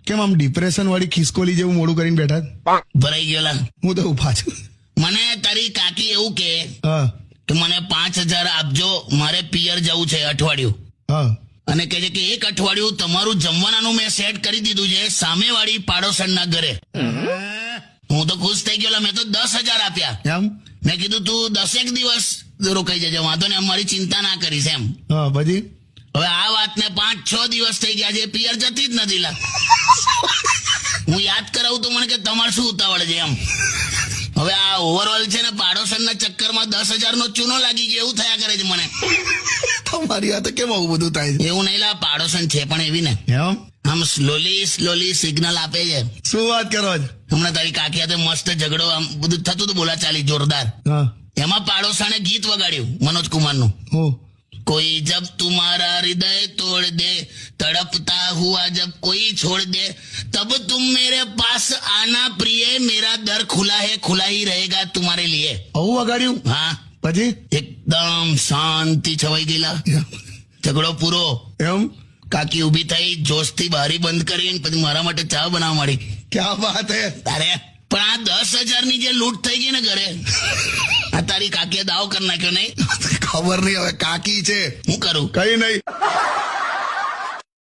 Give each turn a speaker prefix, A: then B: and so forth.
A: કેમ આમ ડિપ્રેશન વાળી ખિસકોલી જેવું મોડું કરીને બેઠા?
B: ભરાઈ ગયેલા.
A: હું તો ઉભા છું.
B: મને તારી કાકી એવું કે
A: હા
B: મને 5,000 આપજો, મારે પિયર જવું છે અઠવાડિયું.
A: હા
B: અને કહે છે કે એક અઠવાડિયું તમારું જમવાનાનું મેં સેટ કરી દીધું છે સામેવાળી પાડોશણના ઘરે. હું તો ખુશ થઈ ગયો. મેં તો 10,000 આપ્યા.
A: એમ?
B: મેં કીધું તું 10 દિવસ રોકાઈ જજે, વાંધો ને, અમારી ચિંતા ના કરીશ એમ.
A: હા પછી
B: હવે આ વાતને 5-6 દિવસ થઈ ગયા છે, પિયર જતી જ નથી લા. હું યાદ કરાવું તો મને કે તમારે શું ઉતાવળ છે એમ. હવે આ ઓવરઓલ છે ને પાડોશણના ચક્કરમાં 10,000 નો ચૂનો લાગી ગયો એવું થયા કરે છે મને.
A: તમારી આ તો કેમ આવું બધું થાય છે?
B: એવું નહીં લા, પાડોશન છે પણ એવી ને,
A: એમ?
B: આમ સ્લોલી સિગ્નલ આપે છે.
A: શું વાત કરો છો?
B: હમણાં તારી કાકી સાથે મસ્ત ઝઘડો આમ બધું થતું હતું, બોલાચાલી જોરદાર.
A: હા
B: એમાં પાડોશાને ગીત વગાડ્યું મનોજ કુમારનું.
A: હું
B: कोई जब तुम्हारा हृदय तोड़ दे, तड़पता हुआ जब कोई छोड़ दे, तब तुम मेरे पास आना प्रिय, मेरा दर खुला है, खुला ही रहेगा तुम्हारे लिए.
A: આવું વગાડ્યું?
B: હા,
A: પછી
B: એકદમ શાંતિ છવાઈ ગયેલા. ઝઘડો પૂરો.
A: એમ?
B: કાકી ઉભી થઈ, જોશથી બારી બંધ કરી, પછી મારા માટે ચા બનાવવા માંડી.
A: ક્યાં વાત હે?
B: તારે પણ આ 10,000 ની જે લૂંટ થઈ ગઈ ને ઘરે, આ તારી કાકીએ દાવ કરી નાખ્યો નહીં?
A: ખબર નહીં, હવે કાકી છે.
B: હું કરું?
A: કઈ નહીં.